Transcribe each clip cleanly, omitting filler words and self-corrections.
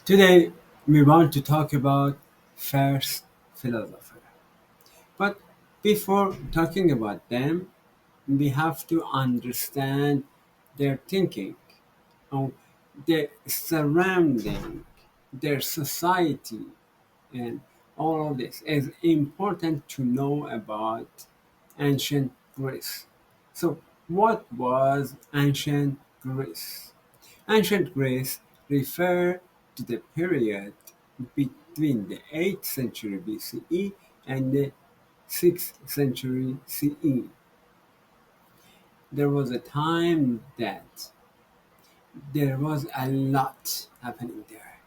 Today, we want to talk about first philosopher. But before talking about them, we have to understand their thinking, or their surrounding, their society, and all of this is important to know about ancient Greece. So, what was ancient Greece? Ancient Greece refer to the period between the 8th century BCE and the 6th century CE. There was a time that there was a lot happening there.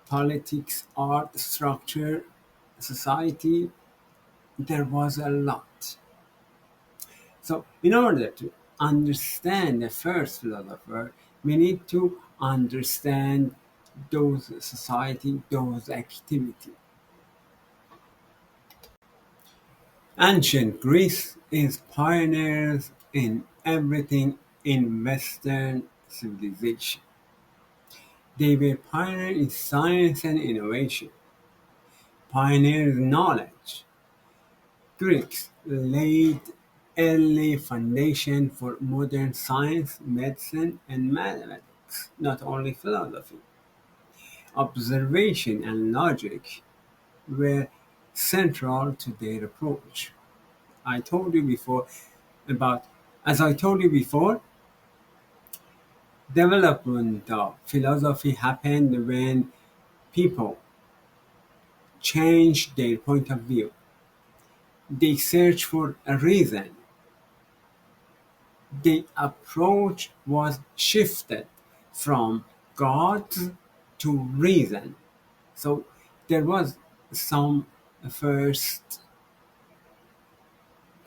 Politics, art, structure, society, there was a lot. So, in order to understand the first philosopher, we need to understand those society, those activity. Ancient Greece is pioneers in everything in Western civilization. They were pioneers in science and innovation, pioneers in knowledge. Greeks laid early foundation for modern science, medicine, and mathematics, not only philosophy. Observation and logic were central to their approach. I told you before about, as I told you before, development of philosophy happened when people changed their point of view. They searched for a reason. The approach was shifted from God to reason. So there was some first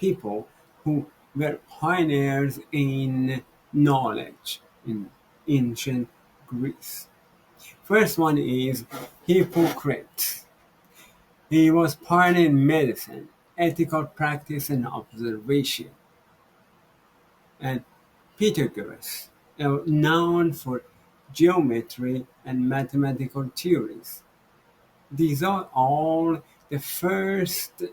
people who were pioneers in knowledge in ancient Greece. First one is Hippocrates. He was pioneer in medicine, ethical practice and observation. And Pythagoras, known for geometry and mathematical theories. These are all the first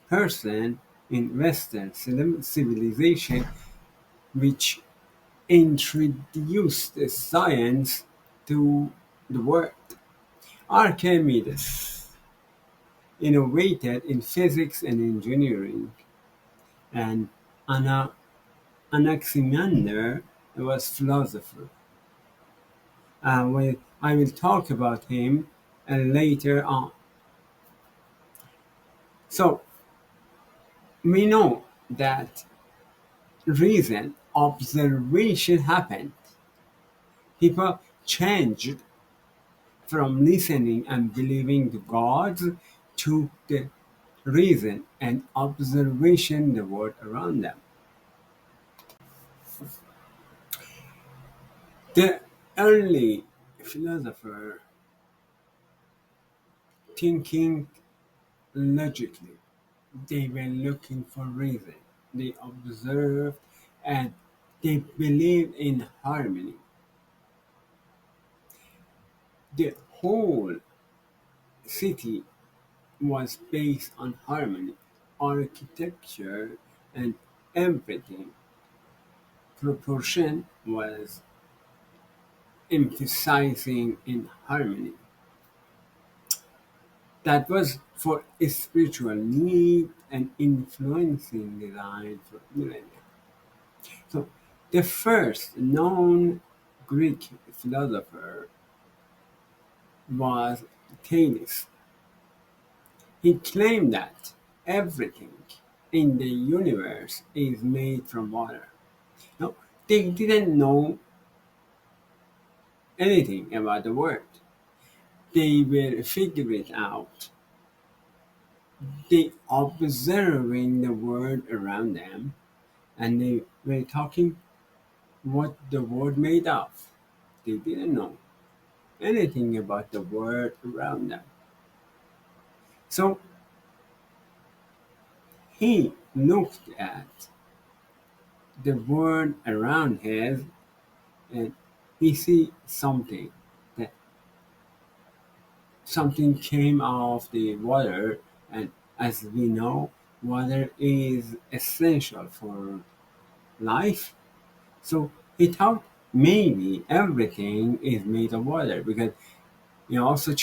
person in Western civilization which introduced science to the world. Archimedes innovated in physics and engineering, and Ana- Anaximander was philosopher. I will talk about him later on. So we know that reason observation happened. People changed from listening and believing the gods to the reason and observation the world around them. The early philosopher thinking logically, they were looking for reason. They observed and they believed in harmony. The whole city was based on harmony, architecture, and everything. Proportion was emphasizing in harmony. That was for a spiritual need and influencing design for millennia. So the first known Greek philosopher was Thales. He claimed that everything in the universe is made from water. No, they didn't know anything about the world. They were figuring it out. They observing the world around them, and they were talking what the world made of. They didn't know anything about the world around them. So he looked at the world around him and he see something that something came out of the water, and as we know, water is essential for life. So he thought maybe everything is made of water because he also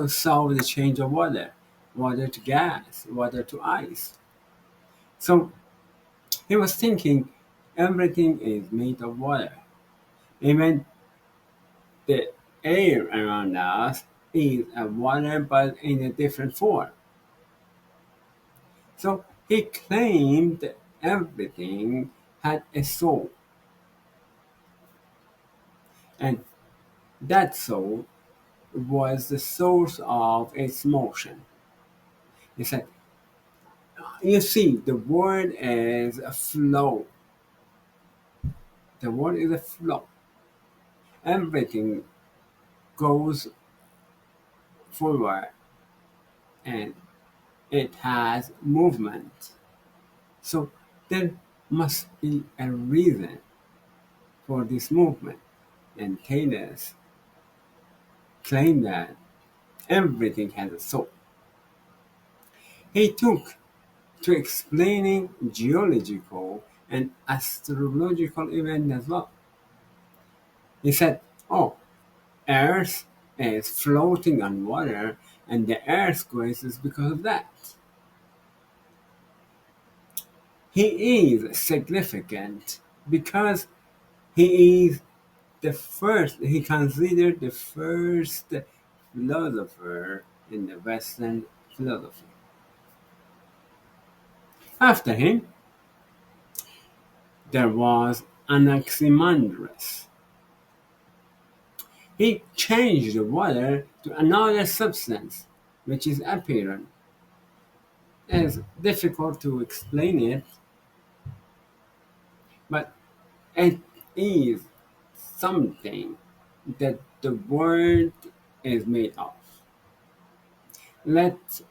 saw the change of water, water to gas, water to ice. So he was thinking everything is made of water. Even the air around us is a water but in a different form. So he claimed everything had a soul, and that soul was the source of its motion. He said, you see, the word is a flow. The word is a flow. Everything goes forward and it has movement. So there must be a reason for this movement. And Thales claimed that everything has a soul. He took to explaining geological and astrological events as well. He said, oh, Earth is floating on water and the earthquakes is because of that. He is significant because he is he considered the first philosopher in the Western philosophy. After him, there was Anaximandros. He changed the water to another substance, which is apparent. It's difficult to explain it, but it is something that the world is made of. Let's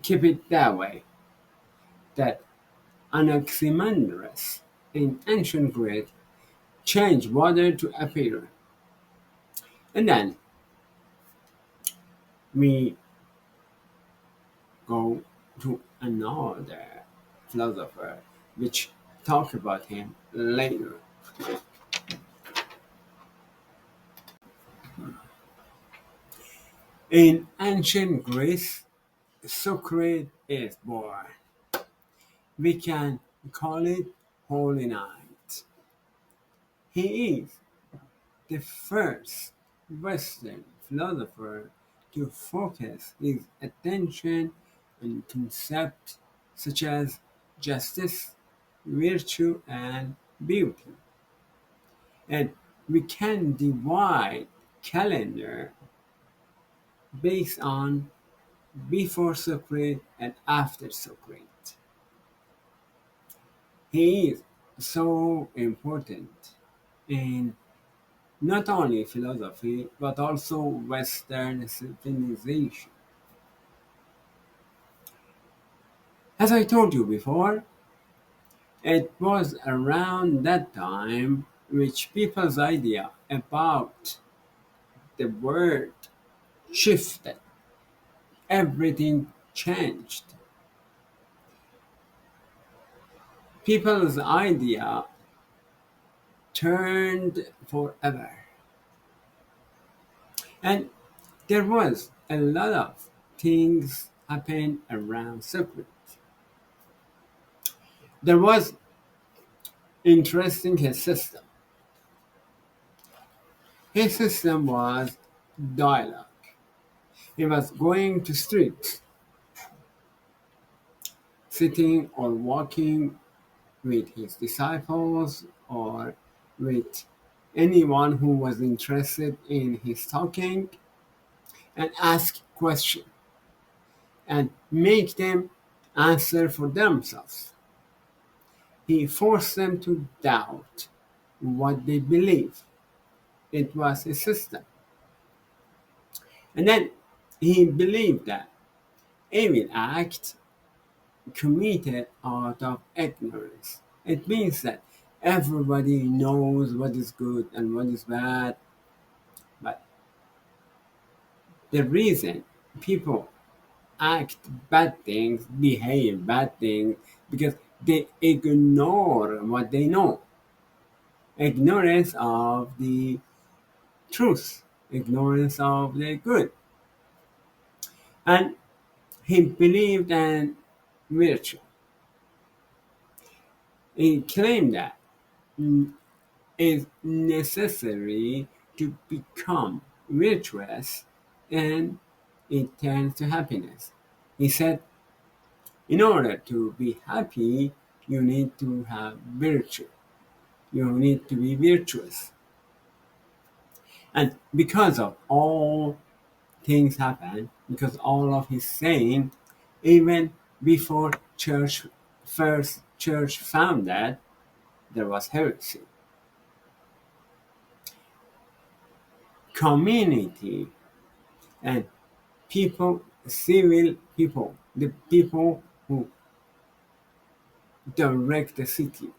keep it that way, that Anaximandros in ancient Greek changed water to apparent. And then we go to another philosopher which talk about him later. In ancient Greece, Socrates is born. We can call it Holy Night. He is the first Western philosopher to focus his attention on concepts such as justice, virtue, and beauty. And we can divide calendar based on before Socrates and after Socrates. He is so important in not only philosophy but also Western civilization. As I told you before, it was around that time which people's idea about the word shifted. Everything changed. People's idea turned forever. And there was a lot of things happened around Socrates. There was interesting his system. His system was dialogue. He was going to streets, sitting or walking with his disciples or with anyone who was interested in his talking and ask questions and make them answer for themselves. He forced them to doubt what they believe. It was a system. And then he believed that evil acts committed out of ignorance. It means that everybody knows what is good and what is bad, but The reason people act bad things, behave bad things, because they ignore what they know. Ignorance of the truth, ignorance of the good. And he believed in virtue. He claimed that it's necessary to become virtuous and it tends to happiness. He said, in order to be happy, you need to have virtue. You need to be virtuous. And because of all things happen, because all of his saying, even before first church founded, there was heresy. Community and people, civil people, the people who direct the city,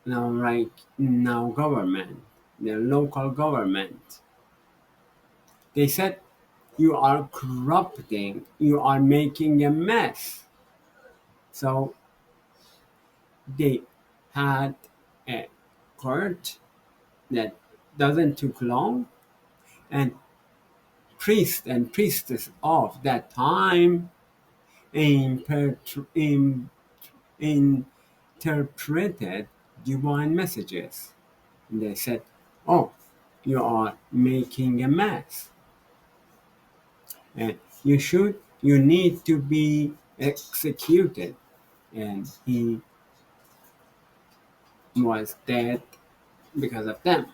now government, the local government, they said, you are corrupting, you are making a mess. So they had a court that doesn't took long, and priests and priestess of that time interpreted divine messages. And they said, oh, you are making a mess. And you need to be executed. And he was dead because of them.